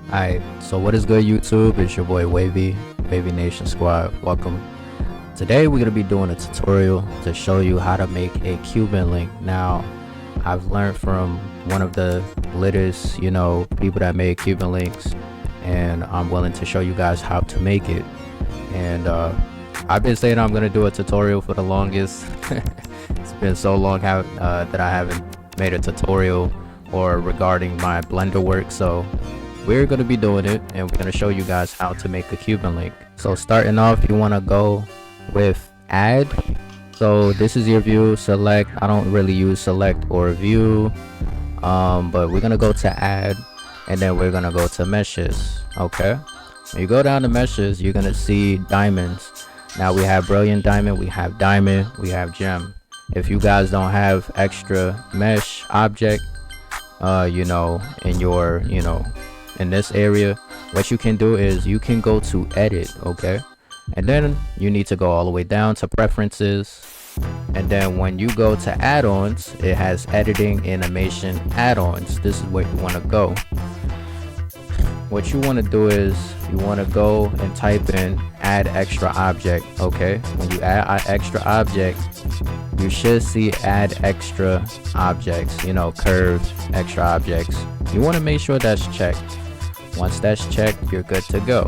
Alright, so what is good YouTube? It's your boy Wavy Nation Squad. Welcome. Today we're going to be doing a tutorial to show you how to make a Cuban link. Now, I've learned from one of the latest, people that make Cuban links, and I'm willing to show you guys how to make it. And I've been saying I'm going to do a tutorial for the longest. It's been so long that I haven't made a tutorial or regarding my Blender work, so we're going to be doing it, and we're going to show you guys how to make a Cuban link. So starting off, you want to go with add. So this is your view. Select. I don't really use select or view, but we're going to go to add, and then we're going to go to meshes. Okay, when you go down to meshes, you're going to see diamonds. Now we have brilliant diamond, we have diamond, we have gem. If you guys don't have extra mesh object in your in this area, what you can do is you can go to edit, okay, and then you need to go all the way down to preferences, and then when you go to add-ons, it has editing animation add-ons. This is where you want to go. What you want to do is you want to go and type in add extra object. Okay, when you add extra object, you should see add extra objects, curved extra objects. You want to make sure that's checked. Once that's checked, you're good to go.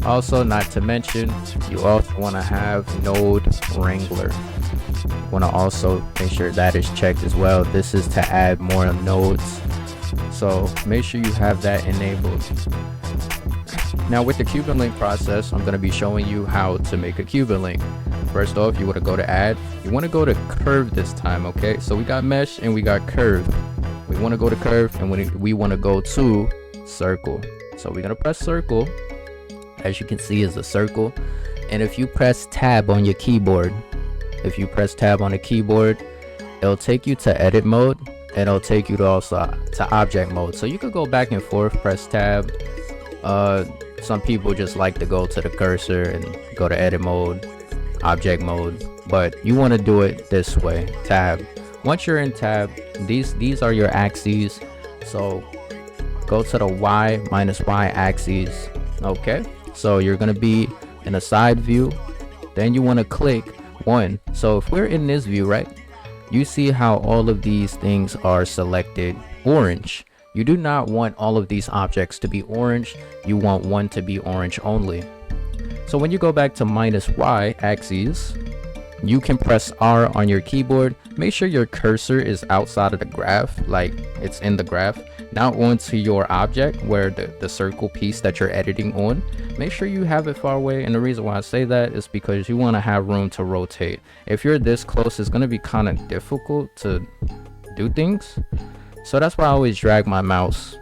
Also, not to mention, you also want to have node wrangler. You want to also make sure that is checked as well. This is to add more nodes, so make sure you have that enabled. Now with the Cuban link process, I'm going to be showing you how to make a Cuban link. First off, you want to go to add. You want to go to curve this time, okay? So we got mesh and we got curve. We want to go to curve, and we want to go to circle. So we're going to press circle. As you can see, is a circle. And if you press tab on your keyboard, it'll take you to edit mode, and it'll take you to also to object mode. So you could go back and forth, press tab. Some people just like to go to the cursor and go to edit mode, object mode, but you want to do it this way, tab. Once you're in tab, these are your axes. So go to the y minus y axes. Okay, so you're going to be in a side view, then you want to click one. So if we're in this view, right, you see how all of these things are selected orange. You do not want all of these objects to be orange. You want one to be orange only. So when you go back to minus y axis, you can press R on your keyboard. Make sure your cursor is outside of the graph, like it's in the graph, not onto your object where the circle piece that you're editing on. Make sure you have it far away, and the reason why I say that is because you want to have room to rotate. If you're this close, it's going to be kind of difficult to do things. So that's why I always drag my mouse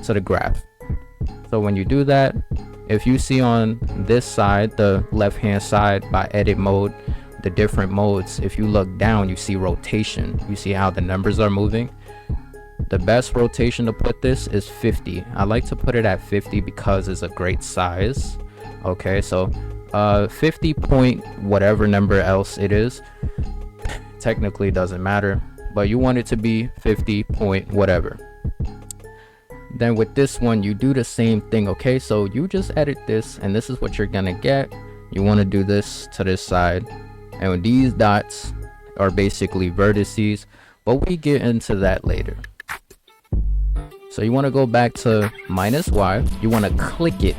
to the graph. So when you do that, if you see on this side, the left hand side by edit mode, the different modes, if you look down, you see rotation. You see how the numbers are moving. The best rotation to put this is 50. I like to put it at 50 because it's a great size. Okay, so 50 point whatever number else it is, technically doesn't matter, but you want it to be 50 point whatever. Then with this one, you do the same thing. Okay, so you just edit this, and this is what you're gonna get. You want to do this to this side, and these dots are basically vertices, but we get into that later. So you want to go back to minus y. You want to click it,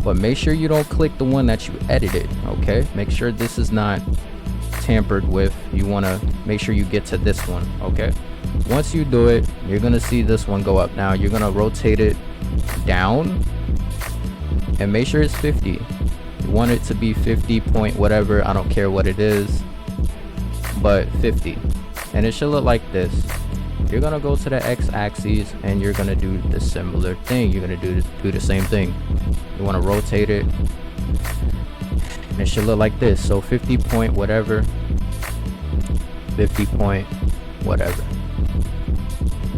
but make sure you don't click the one that you edited. Okay, make sure this is not tampered with. You want to make sure you get to this one. Okay, once you do it, you're gonna see this one go up. Now you're gonna rotate it down and make sure it's 50. You want it to be 50 point whatever, I don't care what it is, but 50, and it should look like this. You're gonna go to the x-axis, and you're gonna do the similar thing. You're gonna do the same thing. You want to rotate it, and it should look like this. So 50 point whatever, 50 point whatever,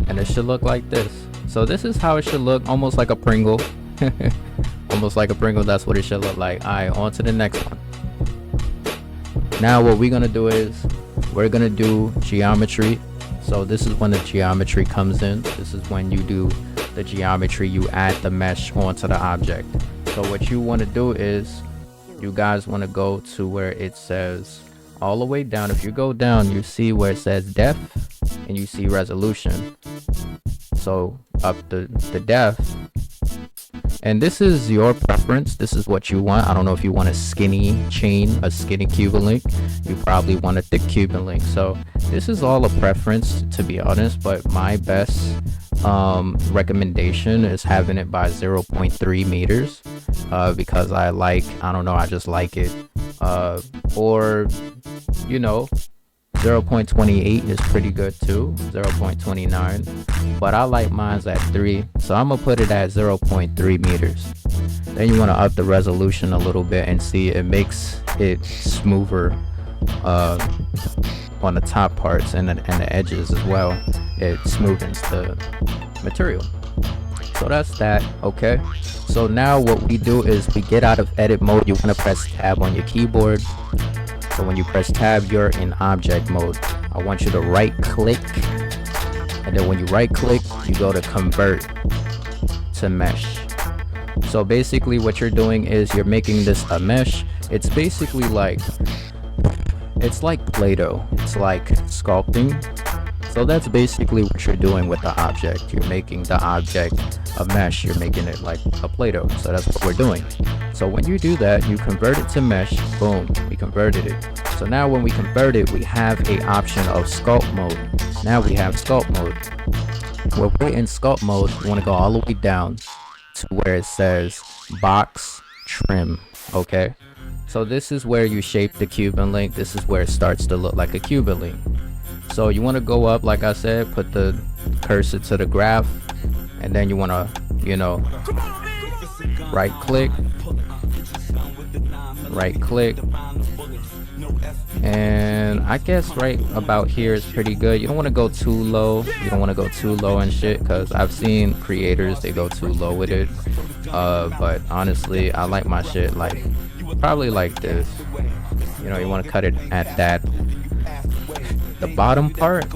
and it should look like this. So this is how it should look, almost like a Pringle. Almost like a Pringle, that's what it should look like. All right, on to the next one. Now what we're gonna do is we're gonna do geometry. So this is when the geometry comes in. This is when you do the geometry, you add the mesh onto the object. So what you want to do is you guys want to go to where it says all the way down. If you go down, you see where it says depth and you see resolution. So up the depth, and this is your preference. This is what you want. I don't know if you want a skinny chain, a skinny Cuban link. You probably want a thick Cuban link. So this is all a preference, to be honest, but my best recommendation is having it by 0.3 meters because I don't know, I just like it. Or, you know, 0.28 is pretty good too, 0.29, but I like mine's at 3, so I'm gonna put it at 0.3 meters. Then you want to up the resolution a little bit and see it makes it smoother on the top parts and the edges as well. It smoothens the material. So that's that. Okay, so now what we do is we get out of edit mode. You want to press tab on your keyboard. So when you press tab, you're in object mode. I want you to right click, and then when you right click, you go to convert to mesh. So basically what you're doing is you're making this a mesh. It's basically like, it's like Play-Doh. It's like sculpting. So that's basically what you're doing with the object. You're making the object a mesh. You're making it like a Play-Doh. So that's what we're doing. So when you do that, you convert it to mesh. Boom, we converted it. So now when we convert it, we have a option of sculpt mode. Now we have sculpt mode. When we're in sculpt mode, we want to go all the way down to where it says box trim. Okay, so this is where you shape the Cuban link. This is where it starts to look like a Cuban link. So you want to go up, like I said, put the cursor to the graph, and then you want to, you know, right click, and I guess right about here is pretty good. You don't want to go too low. You don't want to go too low and shit, because I've seen creators, they go too low with it. But honestly, I like my shit like probably like this. You know, you want to cut it at that. The bottom part,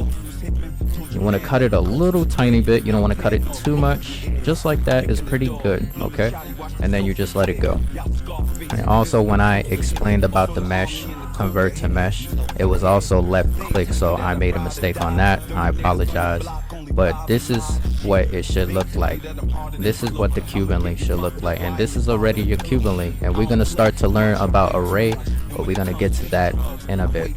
you want to cut it a little tiny bit. You don't want to cut it too much. Just like that is pretty good. Okay, and then you just let it go. And also, when I explained about the mesh, convert to mesh, it was also left click, so I made a mistake on that. I apologize, but this is what it should look like. This is what the Cuban link should look like, and this is already your Cuban link. And we're going to start to learn about array, but we're going to get to that in a bit.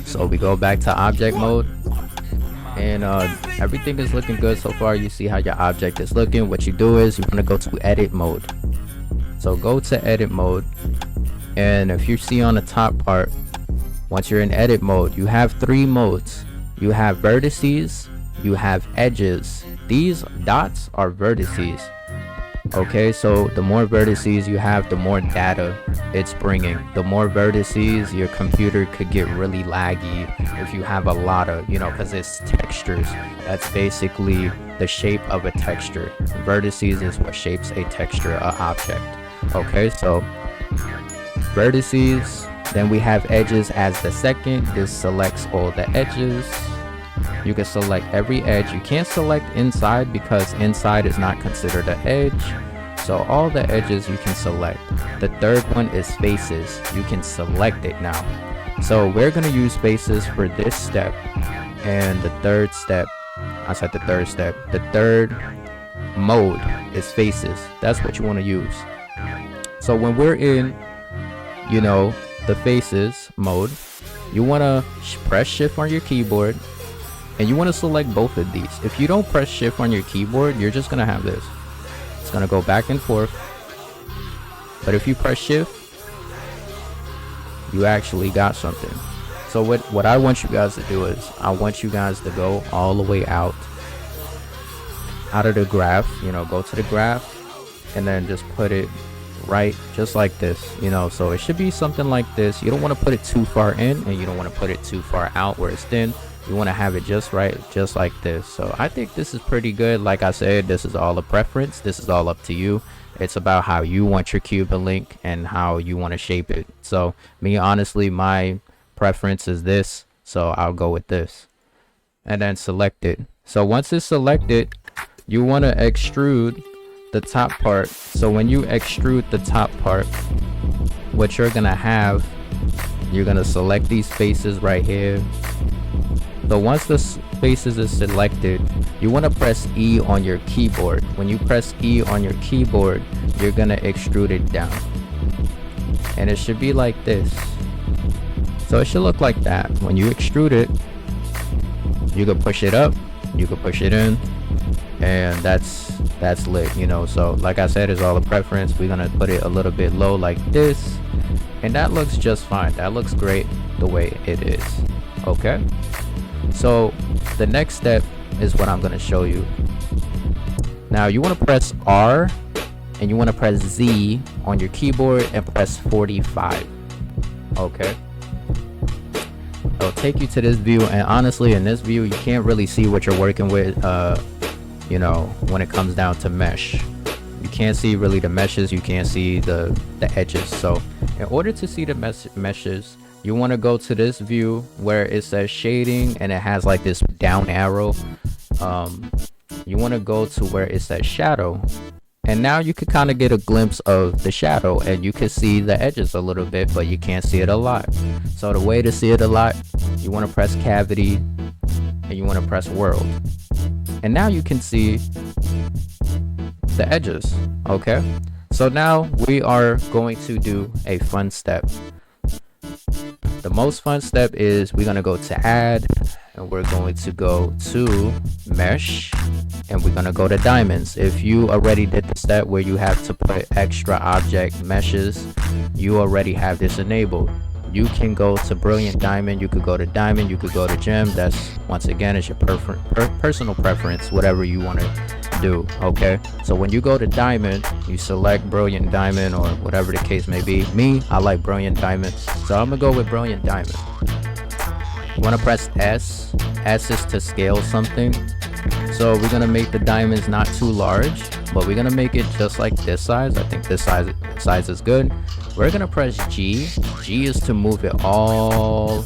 So we go back to object mode, and everything is looking good so far. You see how your object is looking. What you do is you want to go to edit mode. So go to edit mode, and if you see on the top part, once you're in edit mode, you have 3 modes. You have vertices, you have edges. These dots are vertices. Okay, so the more vertices you have, the more data it's bringing. The more vertices, your computer could get really laggy if you have a lot of, you know, because it's textures. That's basically the shape of a texture. Vertices is what shapes a texture, an object. Okay, so vertices. Then we have edges as the second. This selects all the edges. You can select every edge. You can't select inside because inside is not considered an edge. So all the edges you can select. The third one is faces. You can select it now. So we're going to use faces for this step. And the third step, I said the third step. The third mode is faces. That's what you want to use. So when we're in, you know, the faces mode, you want to press shift on your keyboard, and you want to select both of these. If you don't press shift on your keyboard, you're just going to have this. It's going to go back and forth. But if you press shift, you actually got something. So what I want you guys to do is, I want you guys to go all the way out of the graph, you know, go to the graph, and then just put it right just like this, you know. So it should be something like this. You don't want to put it too far in, and you don't want to put it too far out where it's thin. You want to have it just right, just like this. So I think this is pretty good. Like I said, this is all a preference. This is all up to you. It's about how you want your Cuban link and how you want to shape it. So me, honestly, my preference is this, so I'll go with this. and then select it. So once it's selected, you want to extrude the top part. So when you extrude the top part, what you're gonna have, you're gonna select these faces right here. So once the faces is selected, you want to press E on your keyboard. When you press E on your keyboard, you're gonna extrude it down, and it should be like this. So it should look like that. When you extrude it, you can push it up, you can push it in, and that's lit, you know. So like I said, it's all a preference. We're gonna put it a little bit low like this, and that looks just fine. That looks great the way it is. Okay, so the next step is what I'm gonna show you. Now you want to press R and you want to press Z on your keyboard and press 45. Okay, it'll take you to this view, and honestly in this view you can't really see what you're working with, you know, when it comes down to mesh. You can't see really the meshes, you can't see the edges. So in order to see the meshes, you want to go to this view where it says shading and it has like this down arrow. You want to go to where it says shadow, and now you can kind of get a glimpse of the shadow, and you can see the edges a little bit, but you can't see it a lot. So the way to see it a lot, you want to press cavity and you want to press world, and now you can see the edges. Okay, so now we are going to do a fun step. The most fun step is we're going to go to add, and we're going to go to mesh, and we're going to go to diamonds. If you already did the step where you have to put extra object meshes, you already have this enabled. You can go to brilliant diamond, you could go to diamond, you could go to gem. That's, once again, it's your personal preference, whatever you want to do. Okay, so when you go to diamond, you select brilliant diamond or whatever the case may be. Me, I like brilliant diamond, so I'm gonna go with brilliant diamond. You want to press S. S is to scale something. So we're gonna make the diamonds not too large, but we're gonna make it just like this size. I think this size is good. We're gonna press G. G is to move it all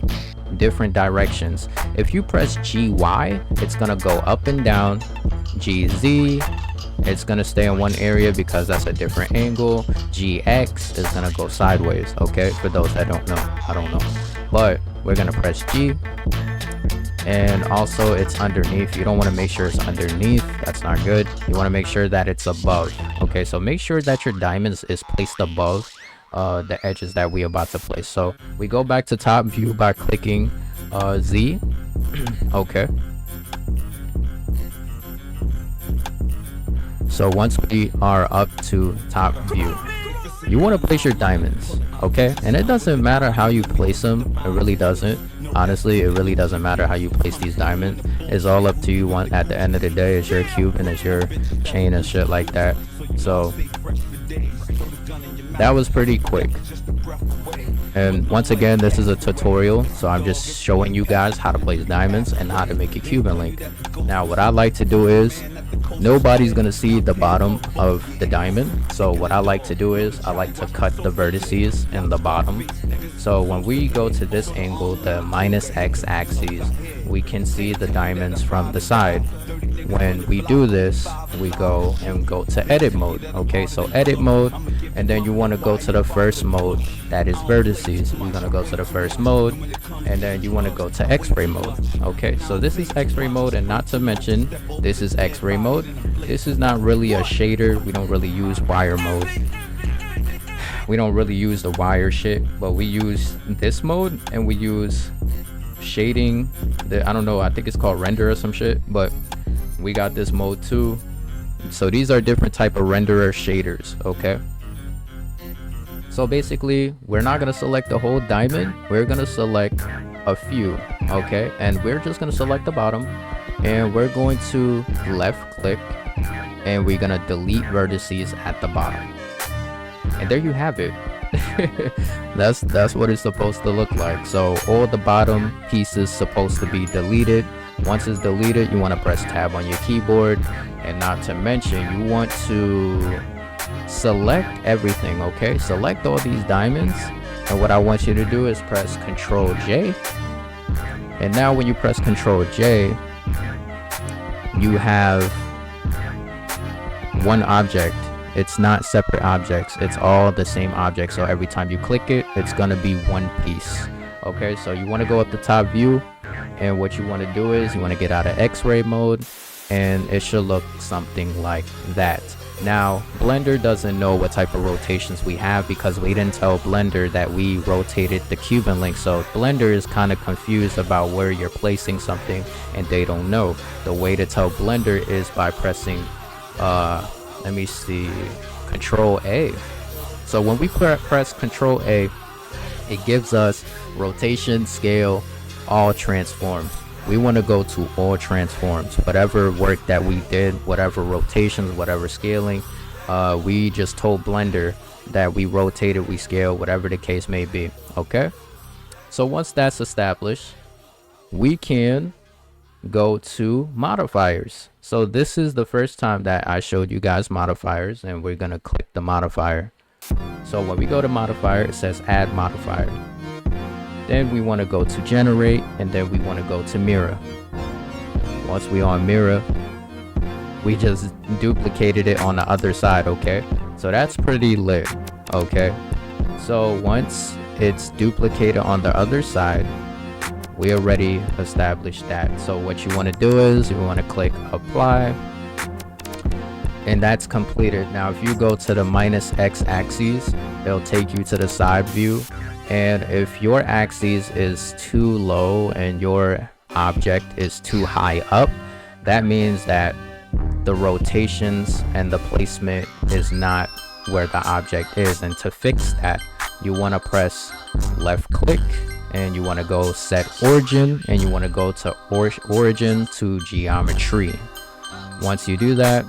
different directions. If you press GY, it's gonna go up and down. GZ, it's gonna stay in one area because that's a different angle. GX is gonna go sideways. Okay, for those that don't know, I don't know, but we're gonna press G. And also it's underneath. You don't want to make sure it's underneath, that's not good. You want to make sure that it's above. Okay, so make sure that your diamonds is placed above the edges that we about to place. So we go back to top view by clicking Z. Okay, so once we are up to top view, you want to place your diamonds. Okay, and it doesn't matter how you place them. It really doesn't. Honestly, it really doesn't matter how you place these diamonds. It's all up to you. At the end of the day, it's your Cuban, it's your chain and shit like that. So that was pretty quick. And once again, this is a tutorial, so I'm just showing you guys how to place diamonds and how to make a Cuban link. Now what I like to do is, nobody's gonna see the bottom of the diamond, so what I like to do is I like to cut the vertices in the bottom. So when we go to this angle, the -X axis, we can see the diamonds from the side. When we do this, we go to edit mode. Okay, so edit mode, and then you want to go to the first mode, that is vertices. You're going to go to the first mode, and then you want to go to x-ray mode. Okay, so this is x-ray mode, and not to mention this is x-ray mode. This is not really a shader. We don't really use wire mode. We don't really use the wire shit, but we use this mode, and we use shading. I don't know, I think it's called render or some shit, but we got this mode too. So these are different type of renderer shaders. Okay, so basically we're not going to select the whole diamond, we're going to select a few. Okay, and we're just going to select the bottom, and we're going to left click, and we're going to delete vertices at the bottom, and there you have it. that's what it's supposed to look like. So all the bottom pieces supposed to be deleted. Once it's deleted, you want to press tab on your keyboard, and not to mention you want to select everything. Okay, select all these diamonds, and what I want you to do is press Ctrl J. And now when you press Ctrl J, you have one object. It's not separate objects, it's all the same object. So every time you click it, it's gonna be one piece. Okay, so you want to go up the top view, and what you want to do is you want to get out of X-ray mode, and it should look something like that. Now Blender doesn't know what type of rotations we have because we didn't tell Blender that we rotated the Cuban link. So Blender is kind of confused about where you're placing something, and they don't know. The way to tell Blender is by pressing let me see, Control A. So when we press Control A, it gives us rotation, scale, all transforms. We want to go to all transforms. Whatever work that we did, whatever rotations, whatever scaling, we just told Blender that we rotated, we scale, whatever the case may be. Okay, so once that's established, we can go to modifiers. So this is the first time that I showed you guys modifiers, and we're gonna click the modifier. So when we go to modifier, it says add modifier. Then we want to go to generate, and then we want to go to mirror. Once we on mirror, we just duplicated it on the other side. Okay, so that's pretty lit. Okay, so once it's duplicated on the other side, we already established that. So what you want to do is you want to click apply, and that's completed. Now if you go to the -X axis, it'll take you to the side view, and if your axis is too low and your object is too high up, that means that the rotations and the placement is not where the object is. And to fix that, you want to press left click, and you want to go set origin, and you want to go to origin to geometry. Once you do that,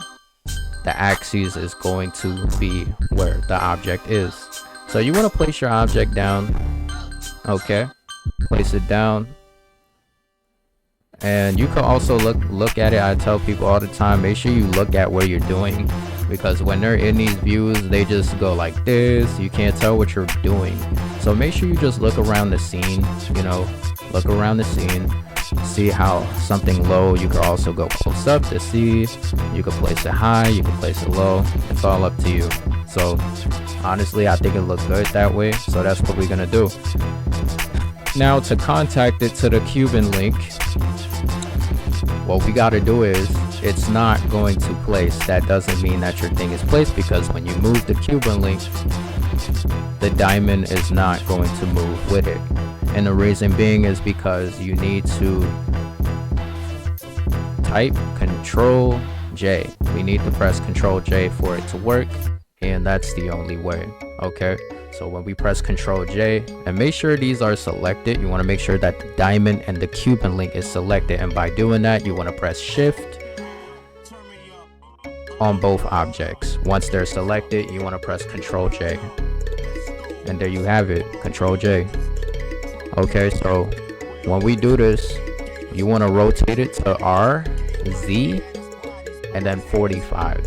the axis is going to be where the object is. So you want to place your object down. Okay, place it down, and you can also look at it. I tell people all the time, make sure you look at where you're doing, because when they're in these views, they just go like this. You can't tell what you're doing. So make sure you just look around the scene, you know, look around the scene, see how something low. You can also go close up to see. You can place it high, you can place it low. It's all up to you. So honestly, I think it looks good that way. So that's what we're gonna do. Now to contact it to the Cuban link, what we got to do is, it's not going to place. That doesn't mean that your thing is placed, because when you move the Cuban link, the diamond is not going to move with it. And the reason being is because you need to type Control J. We need to press Control J for it to work, and that's the only way. Okay, so when we press Control J, and make sure these are selected, you want to make sure that the diamond and the Cuban link is selected, and by doing that, you want to press Shift on both objects. Once they're selected, you want to press Control J, and there you have it, Control J. Okay, so when we do this, you want to rotate it to R, Z, and then 45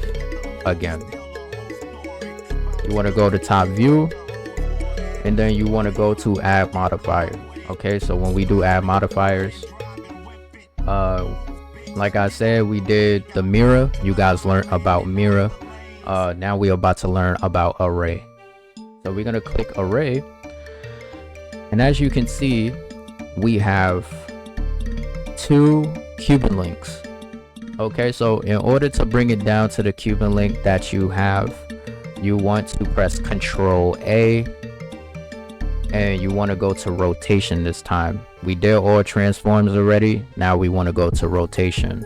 again. You want to go to top view, and then you want to go to add modifier. Okay, so when we do add modifiers, like I said, we did the mirror. You guys learned about mirror. Now we're about to learn about array. So we're gonna click array, and as you can see, we have 2 Cuban links. Okay, so in order to bring it down to the Cuban link that you have, you want to press Control A, and you want to go to rotation this time. We did all transforms already. Now we want to go to rotation.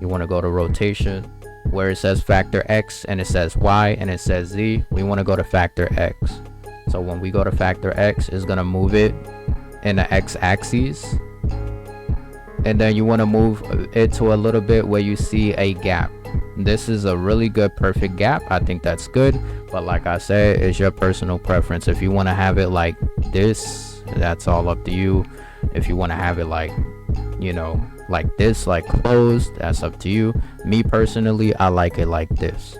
You want to go to rotation where it says factor X, and it says Y, and it says Z. We want to go to factor X. So when we go to factor X, it's gonna move it in the X axis, and then you want to move it to a little bit where you see a gap. This is a really good perfect gap. I think that's good, but like I said, it's your personal preference. If you want to have it like this, that's all up to you. If you want to have it like, you know, like this, like closed, that's up to you. Me personally, I like it like this.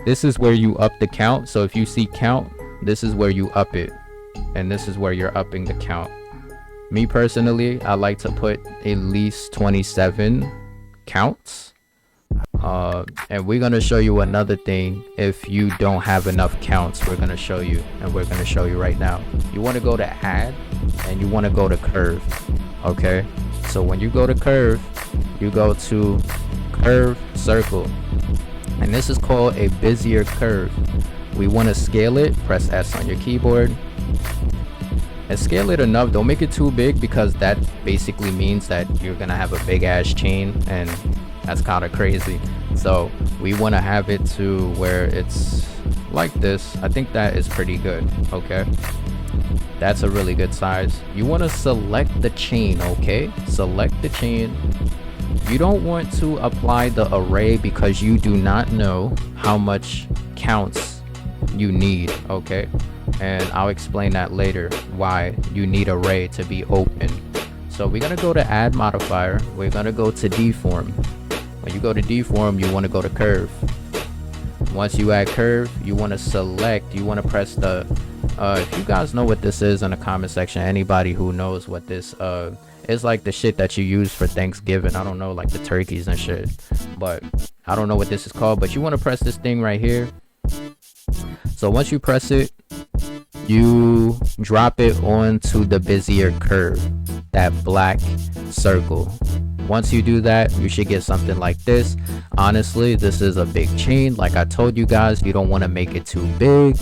This is where you up the count. So if you see count, this is where you up it, and this is where you're upping the count. Me personally, I like to put at least 27 counts. And we're gonna show you another thing. If you don't have enough counts, we're gonna show you, and we're gonna show you right now. You want to go to add, and you want to go to curve. Okay, so when you go to curve, you go to curve circle, and this is called a Bezier curve. We want to scale it. Press S on your keyboard and scale it enough. Don't make it too big, because that basically means that you're gonna have a big ass chain, and that's kind of crazy. So we want to have it to where it's like this. I think that is pretty good. Okay, that's a really good size. You want to select the chain. Okay, select the chain. You don't want to apply the array, because you do not know how much counts you need. Okay, and I'll explain that later, why you need array to be open. So we're gonna go to add modifier. We're gonna go to deform. When you go to deform, you want to go to curve. Once you add curve, you want to select, you want to press the if you guys know what this is in the comment section, anybody who knows what this it's like the shit that you use for Thanksgiving. I don't know, like the turkeys and shit, but I don't know what this is called. But you want to press this thing right here. So once you press it, you drop it onto the Bezier curve, that black circle. Once you do that, you should get something like this. Honestly, this is a big chain. Like I told you guys, you don't want to make it too big.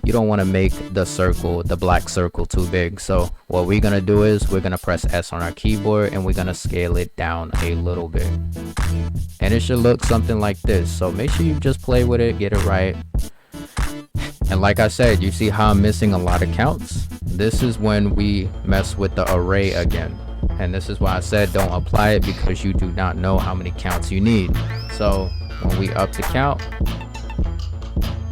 You don't want to make the circle, the black circle, too big. So what we're gonna do is we're gonna press S on our keyboard, and we're gonna scale it down a little bit, and it should look something like this. So make sure you just play with it, get it right. And like I said, you see how I'm missing a lot of counts? This is when we mess with the array again. And this is why I said don't apply it, because you do not know how many counts you need. So when we up the count,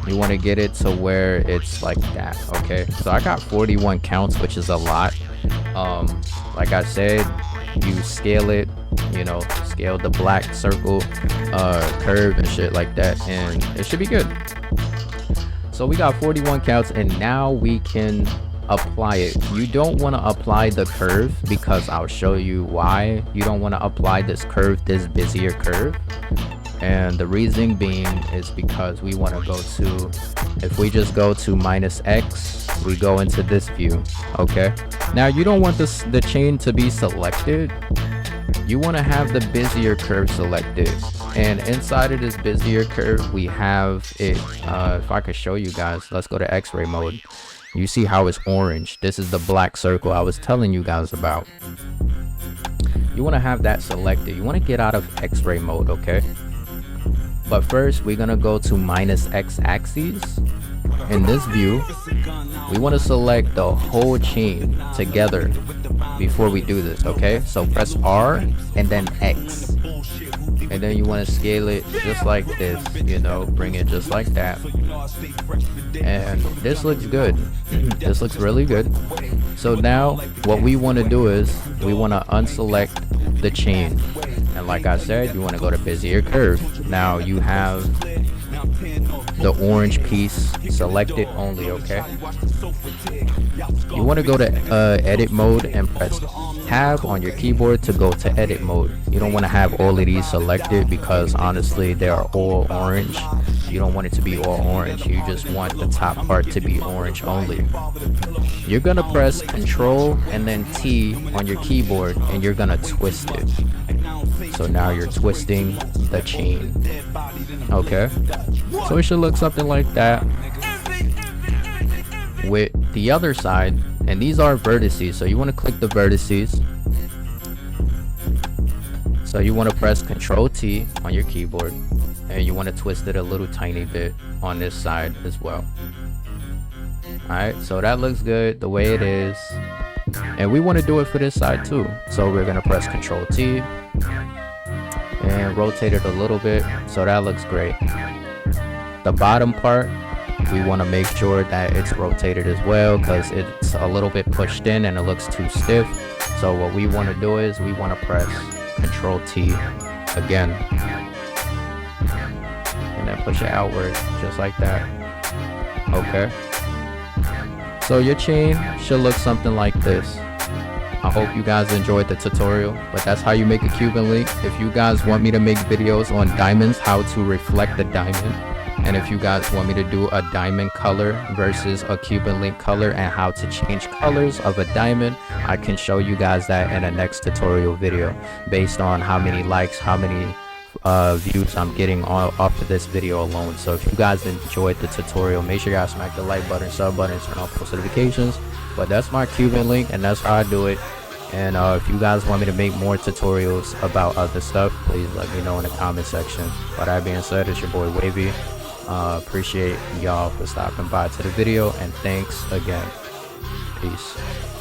you want to get it to where it's like that. Okay, so I got 41 counts, which is a lot. Like I said, you scale it, you know, scale the black circle curve and shit like that, and it should be good. So we got 41 counts, and now we can apply it. You don't want to apply the curve, because I'll show you why you don't want to apply this curve, this Bezier curve. And the reason being is because we want to go to, if we just go to -X, we go into this view. Okay, now you don't want the chain to be selected. You want to have the Bezier curve selected, and inside of this Bezier curve we have it. If I could show you guys, let's go to X-ray mode. You see how it's orange? This is the black circle I was telling you guys about. You want to have that selected. You want to get out of X-ray mode. Okay, but first we're gonna go to -X axis. In this view, we want to select the whole chain together before we do this. Okay, so press R and then X, and then you want to scale it just like this, you know, bring it just like that. And this looks good. This looks really good. So now what we want to do is we want to unselect the chain, and like I said, you want to go to Bezier curve. Now you have the orange piece selected only. Okay, you want to go to edit mode and press tab on your keyboard to go to edit mode. You don't want to have all of these selected, because honestly they are all orange. You don't want it to be all orange. You just want the top part to be orange only. You're gonna press Control and then T on your keyboard, and you're gonna twist it. So now you're twisting the chain. Okay, so it should look something like that with the other side. And these are vertices, so you want to click the vertices. So you want to press Control T on your keyboard, and you want to twist it a little tiny bit on this side as well. Alright, so that looks good the way it is, and we want to do it for this side too. So we're going to press Control T and rotate it a little bit, so that looks great. The bottom part, we want to make sure that it's rotated as well, because it's a little bit pushed in and it looks too stiff. So what we want to do is we want to press Control T again, and then push it outward just like that. Okay, so your chain should look something like this. I hope you guys enjoyed the tutorial, but that's how you make a Cuban link. If you guys want me to make videos on diamonds, how to reflect the diamond, and if you guys want me to do a diamond color versus a Cuban link color and how to change colors of a diamond, I can show you guys that in a next tutorial video based on how many likes, how many views I'm getting off of this video alone. So if you guys enjoyed the tutorial, make sure you guys smack the like button, sub button, turn on post notifications. But that's my Cuban link, and that's how I do it. And if you guys want me to make more tutorials about other stuff, please let me know in the comment section. With that being said, it's your boy Wavy. Appreciate y'all for stopping by to the video, and thanks again. Peace.